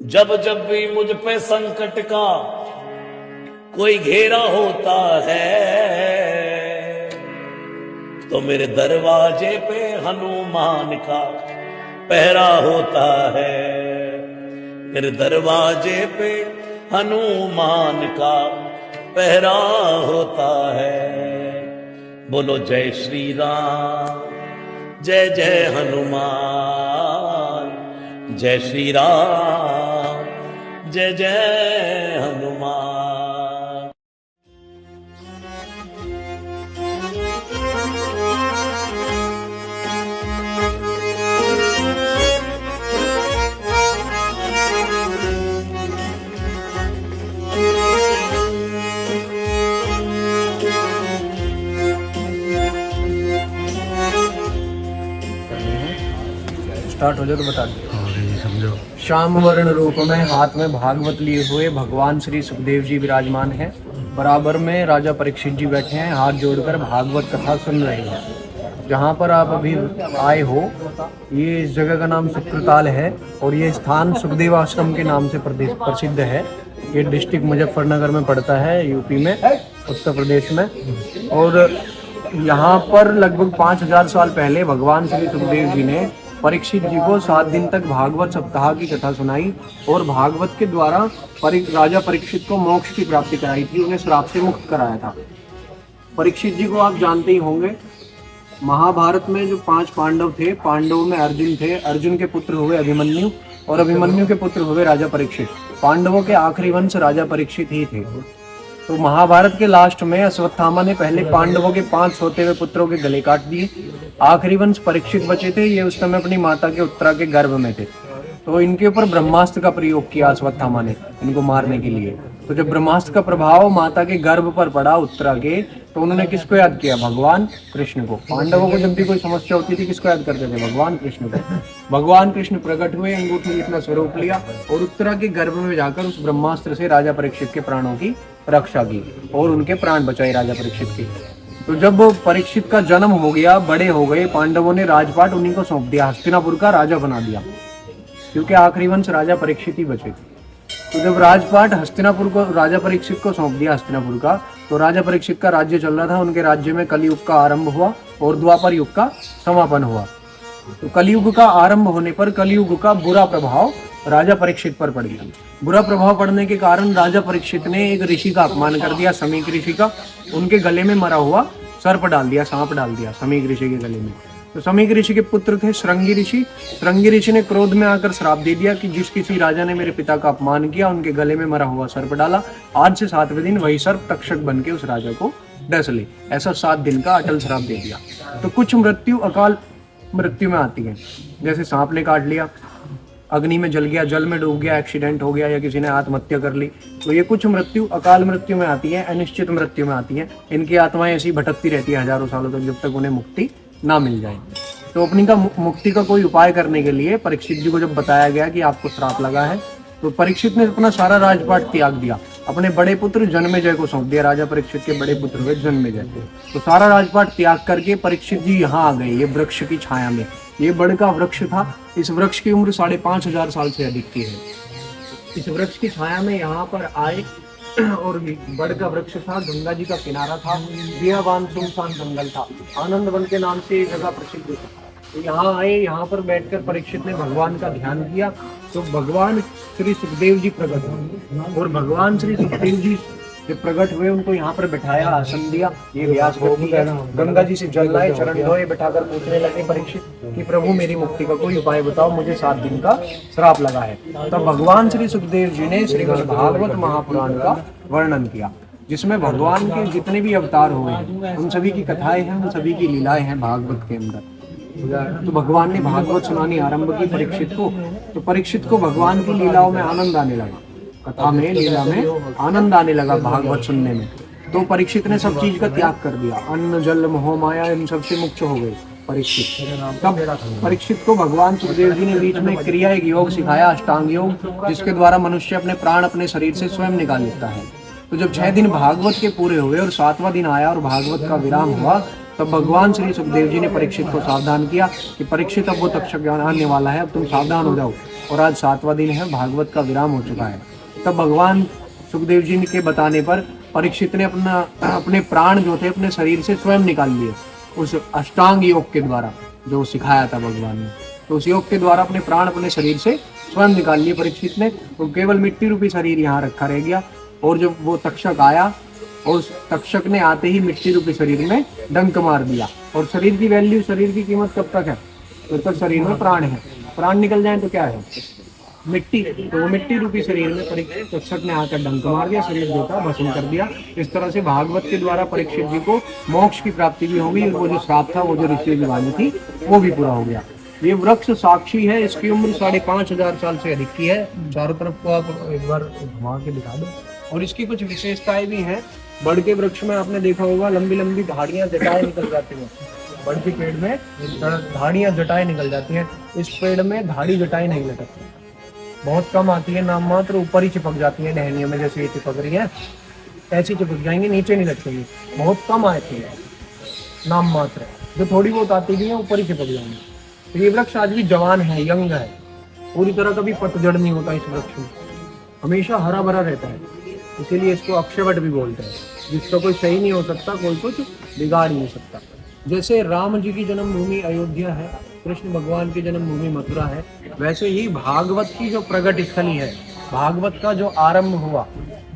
जब जब भी मुझ पे संकट का कोई घेरा होता है, तो मेरे दरवाजे पे हनुमान का पहरा होता है। मेरे दरवाजे पे हनुमान का पहरा होता है। बोलो जय श्री राम, जय जय हनुमान, जय श्री राम, जय जय हनुमान। स्टार्ट हो जाए तो बता दो। समझो। श्याम वर्ण रूप में हाथ में भागवत लिए हुए भगवान श्री सुखदेव जी विराजमान हैं। बराबर में राजा परीक्षित जी बैठे हैं, हाथ जोड़कर भागवत कथा सुन रहे हैं। जहाँ पर आप अभी आए हो, ये इस जगह का नाम सुक्रताल है और ये स्थान सुखदेव आश्रम के नाम से प्रसिद्ध है। ये डिस्ट्रिक्ट मुजफ्फरनगर में पड़ता है, यूपी में, उत्तर प्रदेश में। और यहाँ पर लगभग 5000 साल पहले भगवान श्री सुखदेव जी ने परीक्षित जी को 7 दिन तक भागवत सप्ताह की कथा सुनाई और भागवत के द्वारा राजा परीक्षित को मोक्ष की प्राप्ति कराई थी, उन्हें श्राप से मुक्त कराया था। परीक्षित जी को आप जानते ही होंगे, महाभारत में जो 5 पांडव थे, पांडवों में अर्जुन थे, अर्जुन के पुत्र हुए अभिमन्यु और अभिमन्यु के पुत्र हुए राजा परीक्षित। पांडवों के आखिरी वंश राजा परीक्षित ही थे। तो महाभारत के लास्ट में अश्वत्थामा ने पहले पांडवों के 5 सोते हुए पुत्रों के गले काट दिए। आखिरी वंश परीक्षित बचे थे, ये उस समय अपनी माता के उत्तरा के गर्भ में थे। तो इनके ऊपर ब्रह्मास्त्र का प्रयोग किया अश्वत्थामा ने इनको मारने के लिए। तो जब ब्रह्मास्त्र का प्रभाव माता के गर्भ पर पड़ा उत्तरा के, तो उन्होंने किसको याद किया? भगवान कृष्ण को। पांडवों को जब भी कोई समस्या होती थी, किसको याद करते थे? भगवान कृष्ण को। भगवान कृष्ण प्रकट हुए, अंगूठी इतना स्वरूप लिया और उत्तरा के गर्भ में जाकर उस ब्रह्मास्त्र से राजा परीक्षित के प्राणों की रक्षा की और उनके प्राण बचाए राजा परीक्षित के। तो जब परीक्षित का जन्म हो गया, बड़े हो गए, पांडवों ने राजपाट उन्हीं को सौंप दिया, हस्तिनापुर का राजा बना दिया, क्योंकि आखिरी वंश राजा परीक्षित ही बचे थे। तो जब राजपाट हस्तिनापुर को राजा परीक्षित को सौंप दिया, हस्तिनापुर का, तो राजा परीक्षित का राज्य चल रहा था। उनके राज्य में कलयुग का आरंभ हुआ और द्वापर युग का समापन हुआ। तो कलयुग का आरंभ होने पर कलयुग का बुरा प्रभाव राजा परीक्षित पर पड़ गया। बुरा प्रभाव पड़ने के कारण राजा परीक्षित ने एक ऋषि का अपमान कर दिया, समीक ऋषि का। उनके गले में मरा हुआ सर्प डाल दिया, सांप डाल दिया समीक ऋषि के गले में। तो समीक ऋषि के पुत्र थे श्रृंगी ऋषि। श्रृंगी ऋषि ने क्रोध में आकर श्राप दे दिया कि जिस किसी राजा ने मेरे पिता का अपमान किया, उनके गले में मरा हुआ सर्प डाला, आज से 7वें दिन वही सर्प तक्षक बन के उस राजा को डस ले। ऐसा 7 दिन का अटल श्राप दे दिया। तो कुछ मृत्यु अकाल मृत्यु में आती है, जैसे सांप ने काट लिया, अग्नि में जल गया, जल में डूब गया, एक्सीडेंट हो गया, या किसी ने आत्महत्या कर ली। तो ये कुछ मृत्यु अकाल मृत्यु में आती है, अनिश्चित मृत्यु में आती है। इनकी आत्माएं ऐसी भटकती रहती है हजारों सालों तक, जब तक उन्हें मुक्ति ना मिल जाए। तो अपनी का मुक्ति का कोई उपाय करने के लिए परीक्षित जी को जब बताया गया कि आपको श्राप लगा है, तो परीक्षित ने अपना सारा राजपाट त्याग दिया, अपने बड़े पुत्र जन्मेजय को सौंप दिया। राजा परीक्षित के बड़े पुत्र हुए जन्मेजय। तो सारा राजपाट त्याग करके परीक्षित जी यहाँ आ गए, ये वृक्ष की छाया में। ये बड़ का वृक्ष था, इस वृक्ष की उम्र 5500 साल से अधिक की है। इस वृक्ष की छाया में यहाँ पर आए और बड़ का वृक्ष था, गंगा जी का किनारा था, बियाबान सुनसान जंगल था, आनंद वन के नाम से जगह प्रसिद्ध था। तो यहाँ आए, यहाँ पर बैठकर परीक्षित ने भगवान का ध्यान किया। तो भगवान श्री सुखदेव जी प्रकट हुए और भगवान श्री सुखदेव जी जब प्रकट हुए, उनको यहाँ पर बैठाया, आसन दिया। ये व्यास गंगा जी से जल लाए, चरण धोए, बैठाकर पूछने लगे परीक्षित कि प्रभु मेरी मुक्ति का कोई उपाय बताओ, मुझे 7 दिन का श्राप लगा है। तब भगवान श्री सुखदेव जी ने श्रीमद् भागवत महापुराण का वर्णन किया, जिसमें भगवान के जितने भी अवतार हुए हैं उन सभी की कथाएं हैं, उन सभी की लीलाएं हैं भागवत के अंदर। तो भगवान ने भागवत सुनानी आरंभ की परीक्षित को। तो परीक्षित को भगवान की लीलाओं में आनंद आने लगा, कथा में, लीला में आनंद आने लगा भागवत सुनने में। तो परीक्षित ने सब चीज का त्याग कर दिया, अन्न जल मोह माया इन सबसे मुक्त हो गए परीक्षित। तब परीक्षित को भगवान सुखदेव जी ने बीच में क्रिया एक योग सिखाया, अष्टांग योग, जिसके द्वारा मनुष्य अपने प्राण अपने शरीर से स्वयं निकाल लेता है। तो जब 6 दिन भागवत के पूरे हुए और 7वां दिन आया और भागवत का विराम हुआ, तब भगवान श्री सुखदेव जी ने परीक्षित को सावधान किया कि परीक्षित अब वो तक्षक आने वाला है, अब तुम सावधान हो जाओ। और आज 7वां दिन है, भागवत का विराम हो चुका है। तब भगवान सुखदेव जी के बताने पर परीक्षित ने अपने प्राण जो थे अपने शरीर से स्वयं निकाल लिए, उस अष्टांग योग के द्वारा जो सिखाया था भगवान ने। तो उस योग के द्वारा अपने प्राण अपने शरीर से स्वयं निकाल लिए परीक्षित ने। तो केवल मिट्टी रूपी शरीर यहाँ रखा रह गया। और जब वो तक्षक आया और उस तक्षक ने आते ही मिट्टी रूपी शरीर में डंक मार दिया। और शरीर की वैल्यू, शरीर की कीमत कब तक है? जब तक शरीर में प्राण है। प्राण निकल जाए तो क्या है? मिट्टी। तो वो मिट्टी रूपी शरीर में परीक्षित तक्षक ने आकर डंक मार दिया, शरीर जो था भस्म कर दिया। इस तरह से भागवत के द्वारा परीक्षित जी को मोक्ष की प्राप्ति भी होगी और वो जो श्राप था, वो जो ऋषि की वाणी थी, वो भी पूरा हो गया। ये वृक्ष साक्षी है, इसकी उम्र 5,500 साल से अधिक की है। चारों तरफ को आप एक बार घुमा के दिखा दो। और इसकी कुछ विशेषताएं भी हैं। बड़ के वृक्ष में आपने देखा होगा लंबी लंबी धाड़ियां, जटाएं निकल जाती हैं। बड़ के पेड़ में धाड़ियां, जटाएं निकल जाती हैं। इस पेड़ में धाड़ी जटाएं नहीं लटकती, बहुत कम आती है, नाम मात्र ऊपर ही चिपक जाती है टहनियों में, जैसे ये चिपक रही है ऐसी चिपक जाएंगी, नीचे नहीं लटकेंगी। बहुत कम आती है, नाम मात्र। जो थोड़ी बहुत आती भी है ऊपर ही चिपक जाएंगी। तो ये वृक्ष आज भी जवान है, यंग है, पूरी तरह कभी पतझड़ नहीं होता इस वृक्ष में, हमेशा हरा भरा रहता है। इसीलिए इसको अक्षयवट भी बोलते हैं, जिसका कोई सही नहीं हो सकता, कोई कुछ बिगाड़ नहीं सकता। जैसे राम जी की जन्मभूमि अयोध्या है, कृष्ण भगवान की जन्मभूमि मथुरा है, वैसे ही भागवत की जो प्रगट स्थली है, भागवत का जो आरंभ हुआ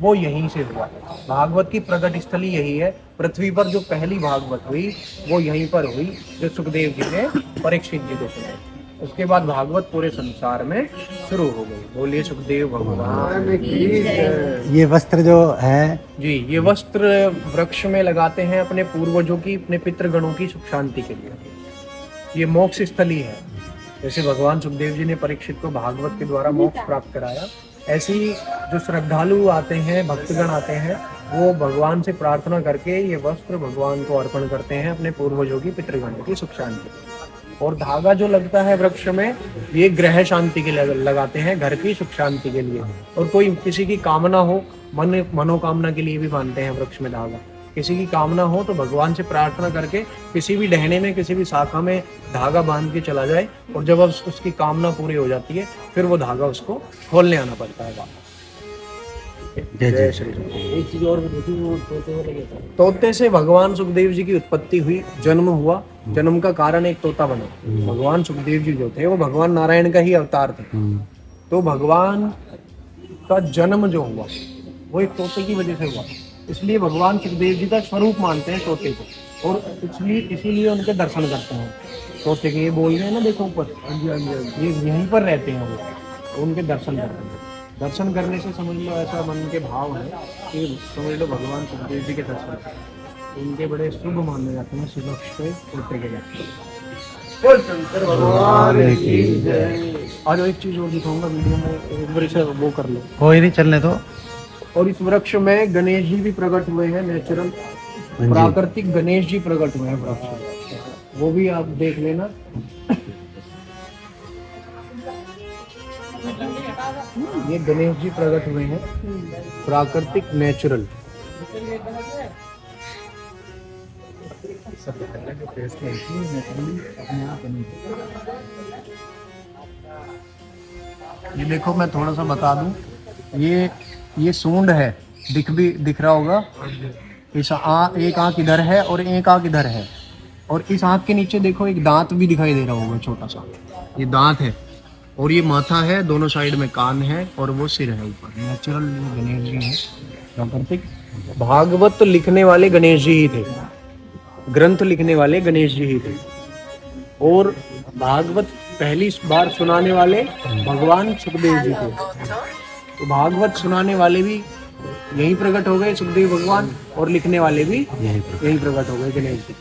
वो यहीं से हुआ। भागवत की प्रगट स्थली यही है। पृथ्वी पर जो पहली भागवत हुई वो यहीं पर हुई, जो सुखदेव जी ने परीक्षित जी को सुनाई। उसके बाद भागवत पूरे संसार में शुरू हो गई। बोलिए सुखदेव भगवान की। ये वस्त्र जो है जी, ये वस्त्र वृक्ष में लगाते हैं अपने पूर्वजों की, अपने पितृगणों की सुख शांति के लिए। ये मोक्ष स्थली है। जैसे भगवान सुखदेव जी ने परीक्षित को भागवत के द्वारा मोक्ष प्राप्त कराया, ऐसे ही जो श्रद्धालु आते हैं, भक्तगण आते हैं, वो भगवान से प्रार्थना करके ये वस्त्र भगवान को अर्पण करते हैं, अपने पूर्वजों की, पितृगणों की सुख शांति। और धागा जो लगता है वृक्ष में, ये ग्रह शांति के लिए लगाते हैं, घर की सुख शांति के लिए। और कोई किसी की कामना हो, मनोकामना के लिए भी बांधते हैं वृक्ष में धागा। किसी की कामना हो तो भगवान से प्रार्थना करके किसी भी डहने में, किसी भी शाखा में धागा बांध के चला जाए, और जब उसकी कामना पूरी हो जाती है फिर वो धागा उसको खोलने आना पड़ता है। जय श्री राम। एक चीज और तोते से भगवान सुखदेव जी की उत्पत्ति हुई, जन्म हुआ। जन्म का कारण एक तोता बना। भगवान सुखदेव जी जो थे वो भगवान नारायण का ही अवतार थे। तो भगवान का जन्म जो हुआ वो एक तोते की वजह से हुआ। इसलिए भगवान सुखदेव जी का स्वरूप मानते हैं तोते को, और इसीलिए उनके दर्शन करते हैं। तोते के ये बोल रहे हैं ना, देखो ऊपर, ये यहीं पर रहते हैं वो, तो उनके दर्शन करते हैं। दर्शन करने से समझ लो ऐसा मन के भाव है कि समझ लो भगवान सुखदेव जी के दर्शन इनके बड़े शुभ माने जाते हैं। सुलक्ष पे तोते के जाते। आज एक चीज और दिखाऊंगा वीडियो में, एक बार इसे वो कर लो, कोई नहीं, चलने दो। और इस वृक्ष में गणेश जी भी प्रकट हुए हैं, नेचुरल प्राकृतिक गणेश जी प्रकट हुए हैं वृक्ष, वो भी आप देख लेना। ये गणेश जी प्रकट हुए हैं, प्राकृतिक नेचुरल। ये देखो, मैं थोड़ा सा बता दूं, ये सूंड है, दिख रहा होगा। इस एक आंख इधर है और एक आंख इधर है, और इस आंख के नीचे देखो एक दांत भी दिखाई दे रहा होगा, छोटा सा, ये दांत है। और ये माथा है, दोनों साइड में कान है, और वो सिर है ऊपर। नेचुरल गणेश जी है, प्राकृतिक। भागवत लिखने वाले गणेश जी ही थे, ग्रंथ लिखने वाले गणेश जी ही थे, और भागवत पहली बार सुनाने वाले भगवान सुखदेव जी थे। तो भागवत सुनाने वाले भी यही प्रकट हो गए, सुखदेव भगवान, और लिखने वाले भी यही प्रकट हो गए, गणेश जी।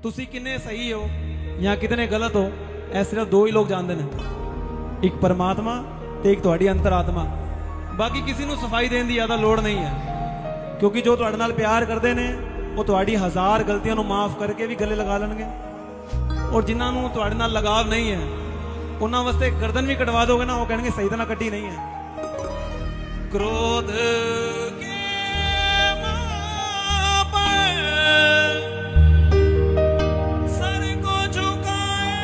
ਤੁਸੀਂ ਕਿੰਨੇ ਸਹੀ ਹੋ ਜਾਂ ਕਿਤਨੇ ਗਲਤ ਹੋ, ਇਹ ਸਿਰਫ ਦੋ ਹੀ ਲੋਕ ਜਾਣਦੇ ਨੇ, ਇੱਕ ਪਰਮਾਤਮਾ ਤੇ ਇੱਕ ਤੁਹਾਡੀ ਅੰਤਰਾਤਮਾ। ਬਾਕੀ ਕਿਸੇ ਨੂੰ ਸਫਾਈ ਦੇਣ ਦੀ ਜ਼ਿਆਦਾ ਲੋੜ ਨਹੀਂ ਹੈ, ਕਿਉਂਕਿ ਜੋ ਤੁਹਾਡੇ ਨਾਲ ਪਿਆਰ ਕਰਦੇ ਨੇ ਉਹ ਤੁਹਾਡੀ 1000 ਗਲਤੀਆਂ ਨੂੰ ਮਾਫ ਕਰਕੇ ਵੀ ਗਲੇ ਲਗਾ ਲੈਣਗੇ, ਔਰ ਜਿਨ੍ਹਾਂ ਨੂੰ ਤੁਹਾਡੇ ਨਾਲ ਲਗਾਵ ਨਹੀਂ ਹੈ ਉਹਨਾਂ ਵਾਸਤੇ ਗਰਦਨ ਵੀ ਕਟਵਾ ਦੋਗੇ ਨਾ, ਉਹ ਕਹਿਣਗੇ ਸਹੀ ਤਰ੍ਹਾਂ ਕੱਟੀ ਨਹੀਂ ਹੈ। क्रोध के माँ पर सर को झुकाए,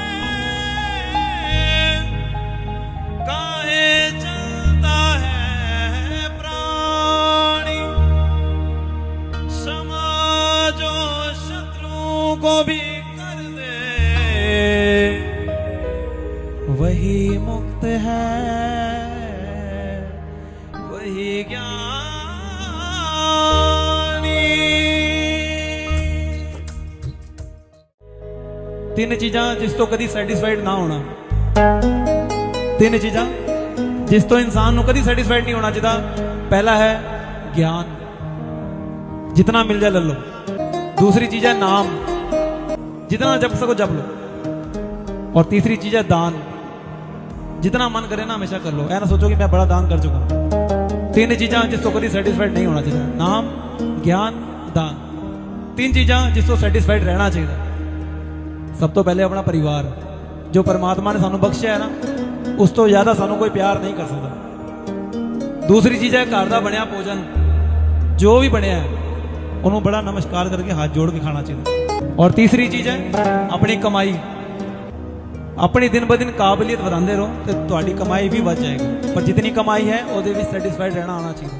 काहे चलता है प्राणी, समाजो शत्रु को भी कर दे, वही मुक्त है, वही ज्ञानी। तीन चीजां जिस तो कदी सैटिस्फाइड ना होना, तीन चीजां जिस तो इंसान को कदी सैटिस्फाइड नहीं होना चाहिए। पहला है ज्ञान, जितना मिल जाए ले लो। दूसरी चीज है नाम, जितना जप सको जप लो। और तीसरी चीज है दान, जितना मन करे ना हमेशा कर लो, ऐसा सोचो कि मैं बड़ा दान कर चुका हूं। तीन चीज़ां जिस तो कभी सैटिस्फाइड नहीं होना चाहिए, नाम, ज्ञान, दान। तीन चीज़ां जिस तो सैटिस्फाइड रहना चाहिए। सब तो पहले अपना परिवार, जो परमात्मा ने सानू बख्शिया है ना, उस तो ज्यादा सानू कोई प्यार नहीं कर सकता। दूसरी चीज़ है घर का बनया भोजन, जो भी बनया है उन्होंने बड़ा नमस्कार करके हाथ जोड़ के खाना चाहिए। और तीसरी चीज़ है अपनी कमाई, अपनी दिन ब दिन काबिलियत बढ़ाते रहो तो तुम्हारी कमाई भी बढ़ जाएगी, पर जितनी कमाई है वो भी सैटिस्फाइड रहना आना चाहिए।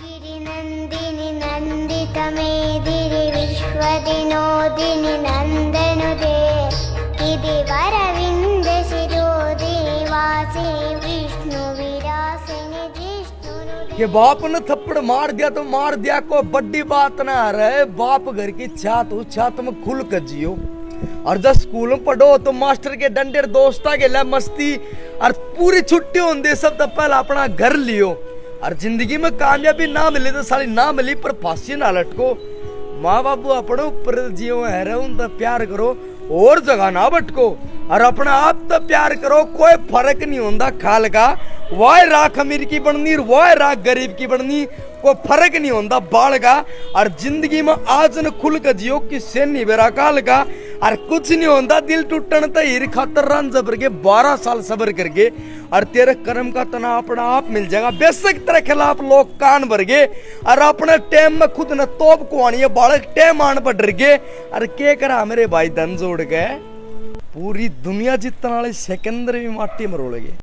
गिरिनंदिनी नंदित मेदिनि विश्वदिनोदिनि नंदनुदे गिरिवरविंद शिरोदिनि वासे विष्णु विरासिनि जिष्णुनुदे। ये बाप ने थप्पड़ मार दिया तो मार दिया, कोई बड़ी बात ना रहे। बाप घर की छात में खुल कर जियो। और जब स्कूल में पढ़ो तो मास्टर के डंडे दोस्ता के लिए मस्ती, और पूरी छुट्टी होंगे सब तो पहले अपना घर लियो। और जिंदगी में कामयाबी ना मिले तो साली ना मिली, पर फांसी ना लटको। माँ बापू अपने ऊपर जियो है उनका प्यार करो और जगह ना भटको। और अपना आप तो प्यार करो, कोई फर्क नहीं होता खाल का। वाह राख अमीर की बननी, वाह राख गरीब की बननी, कोई फर्क नहीं होता बाल का। और जिंदगी में आज न खुल कर जियो, किससे नहीं बेरा काल का। और कुछ नहीं होता दिल टूटन तो हीर खातर रन जबर के 12 साल सबर करके। और तेरे कर्म का तना अपना आप मिल जाएगा। बेशक तेरे खिलाफ लोग कान भर गए, और अपने टाइम में खुद न तोप को आनी है, बालक टाइम आन पर डर गए। और क्या करा मेरे भाई धन जोड़ गए, पूरी दुनिया जितने वाले सिकंदर भी माटी में रोल गए।